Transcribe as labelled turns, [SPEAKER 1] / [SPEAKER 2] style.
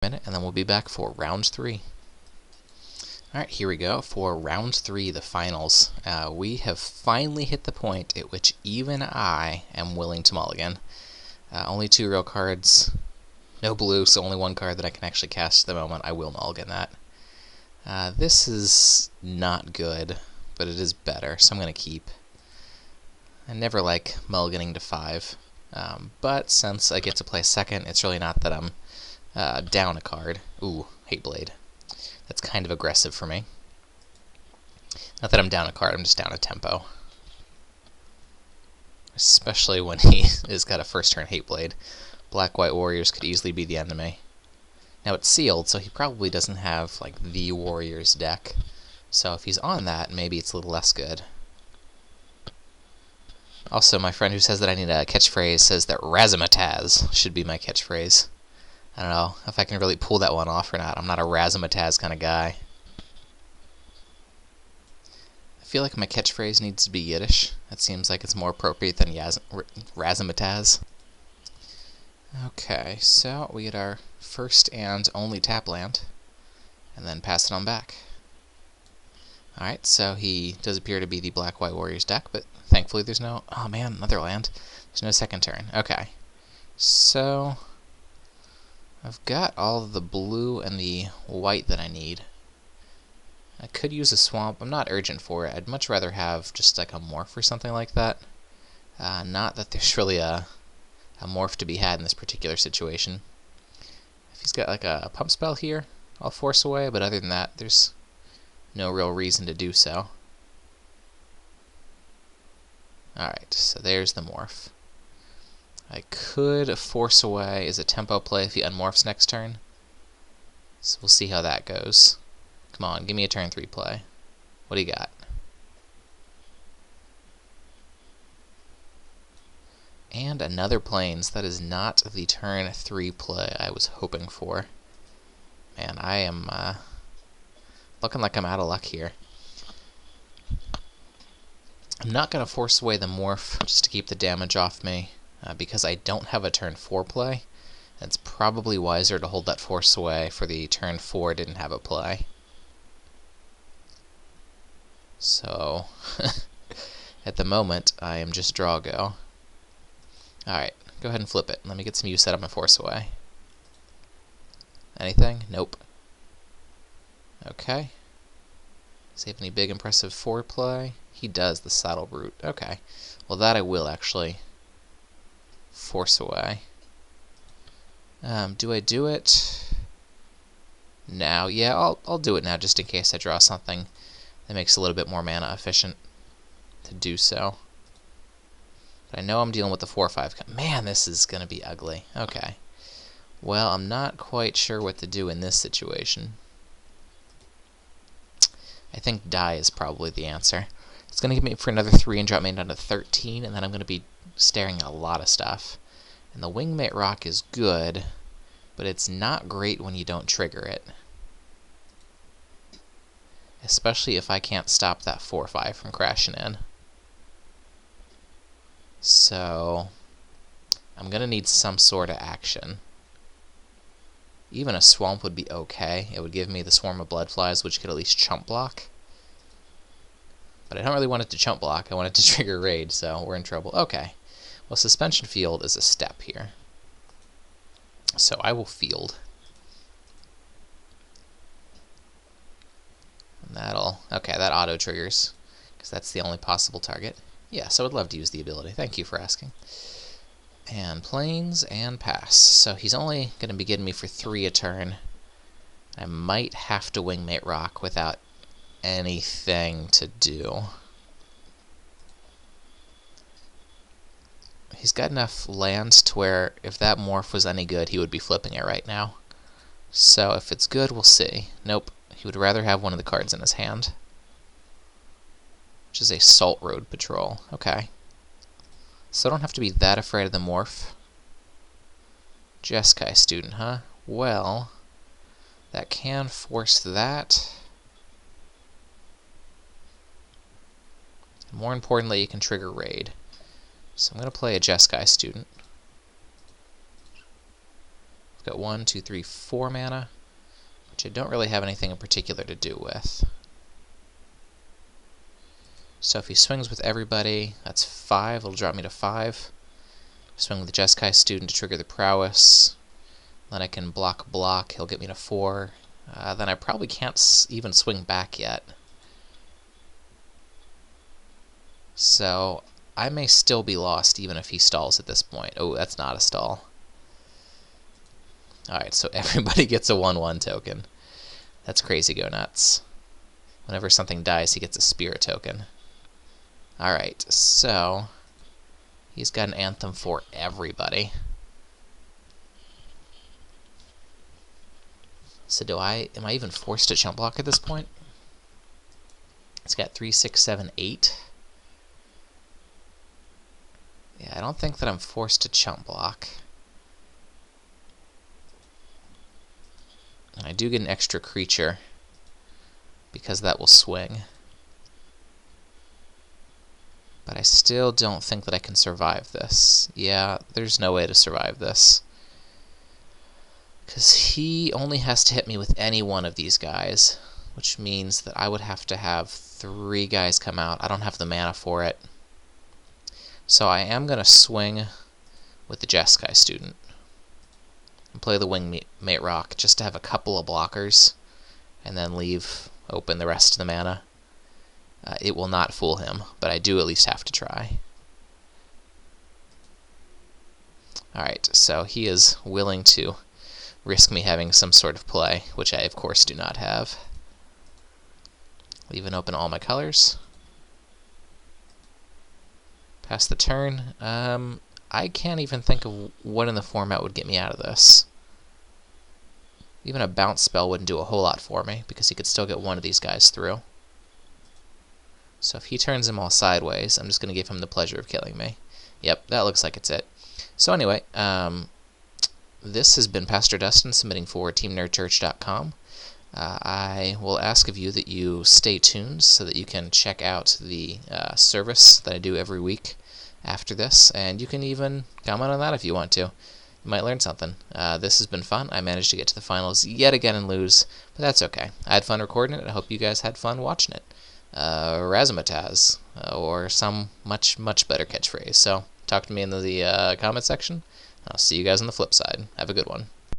[SPEAKER 1] minute, and then we'll be back for round 3. Alright, here we go for round 3, the finals. We have finally hit the point at which even I am willing to mulligan. Only 2 real cards, no blue, so only 1 card that I can actually cast at the moment. I will mulligan that. This is not good, but it is better, so I'm going to keep. I never like mulliganing to 5, but since I get to play second, it's really not that I'm down a card. Ooh, Hateblade. That's kind of aggressive for me. Not that I'm down a card, I'm just down a tempo. Especially when he has got a first turn Hateblade. Black-White Warriors could easily be the enemy. Now it's sealed, so he probably doesn't have like the Warriors deck. So if he's on that, maybe it's a little less good. Also, my friend who says that I need a catchphrase says that Razzmatazz should be my catchphrase. I don't know if I can really pull that one off or not. I'm not a Razzmatazz kind of guy. I feel like my catchphrase needs to be Yiddish. That seems like it's more appropriate than Razzmatazz. Okay, so we get our first and only tap land, and then pass it on back. Alright, so he does appear to be the Black-White Warriors deck, but thankfully there's no... Oh man, another land. There's no second turn. Okay, so I've got all of the blue and the white that I need. I could use a swamp. I'm not urgent for it. I'd much rather have just like a morph or something like that. Not that there's really a morph to be had in this particular situation. If he's got like a pump spell here, I'll force away, but other than that, there's no real reason to do so. Alright, so there's the morph. I could force away as a tempo play if he unmorphs next turn. So we'll see how that goes. Come on, give me a turn 3 play. What do you got? And another plains. That is not the turn 3 play I was hoping for. Man, I am looking like I'm out of luck here. I'm not going to force away the morph just to keep the damage off me, because I don't have a turn 4 play. It's probably wiser to hold that force away for the turn 4 didn't have a play. So, at the moment, I am just draw go. Alright, go ahead and flip it. Let me get some use out of my force away. Anything? Nope. Okay. Does he have any big impressive foreplay? He does, the Saddle Brute. Okay. Well, that I will actually force away. Do I do it now? Yeah, I'll do it now just in case I draw something that makes it a little bit more mana efficient to do so. But I know I'm dealing with the 4/5. Man, this is going to be ugly. Okay. Well, I'm not quite sure what to do in this situation. I think die is probably the answer. It's going to give me for another 3 and drop me down to 13, and then I'm going to be staring at a lot of stuff. And the Wingmate Rock is good, but it's not great when you don't trigger it. Especially if I can't stop that 4/5 from crashing in. So I'm going to need some sort of action. Even a swamp would be okay. It would give me the Swarm of Bloodflies, which could at least chump block. But I don't really want it to chump block. I want it to trigger raid, so we're in trouble. Okay. Well, Suspension Field is a step here. So I will field. And that'll... Okay, that auto triggers, because that's the only possible target. Yes, I would love to use the ability. Thank you for asking. And plains and pass. So he's only going to be getting me for 3 a turn. I might have to Wingmate Rock without anything to do. He's got enough lands to where if that morph was any good, he would be flipping it right now. So if it's good, we'll see. Nope, he would rather have one of the cards in his hand, which is a Salt Road Patrol. Okay. So I don't have to be that afraid of the morph. Jeskai student, huh? Well, that can force that. More importantly, you can trigger raid. So I'm going to play a Jeskai student. I've got 1, 2, 3, 4 mana, which I don't really have anything in particular to do with. So if he swings with everybody, that's 5. It'll drop me to 5. Swing with the Jeskai student to trigger the prowess. Then I can block. He'll get me to 4. Then I probably can't even swing back yet. So I may still be lost even if he stalls at this point. Oh, that's not a stall. Alright, so everybody gets a 1/1 token. That's crazy go nuts. Whenever something dies, he gets a spirit token. Alright, so he's got an anthem for everybody. So am I even forced to chump block at this point? It's got 3, 6, 7, 8. Yeah, I don't think that I'm forced to chump block. And I do get an extra creature because that will swing. But I still don't think that I can survive this. Yeah, there's no way to survive this. Because he only has to hit me with any one of these guys, which means that I would have to have 3 guys come out. I don't have the mana for it. So I am going to swing with the Jeskai student and play the Wingmate Rock just to have a couple of blockers and then leave open the rest of the mana. It will not fool him, but I do at least have to try. Alright, so he is willing to risk me having some sort of play, which I of course do not have. Leaving open all my colors. Pass the turn. I can't even think of what in the format would get me out of this. Even a bounce spell wouldn't do a whole lot for me, because he could still get one of these guys through. So if he turns them all sideways, I'm just going to give him the pleasure of killing me. Yep, that looks like it's it. So anyway, this has been Pastor Dustin submitting for TeamNerdChurch.com. I will ask of you that you stay tuned so that you can check out the service that I do every week after this, and you can even comment on that if you want to. You might learn something. This has been fun. I managed to get to the finals yet again and lose, but that's okay. I had fun recording it, and I hope you guys had fun watching it. Razzmatazz, or some much better catchphrase. So talk to me in the comment section. I'll see you guys on the flip side. Have a good one.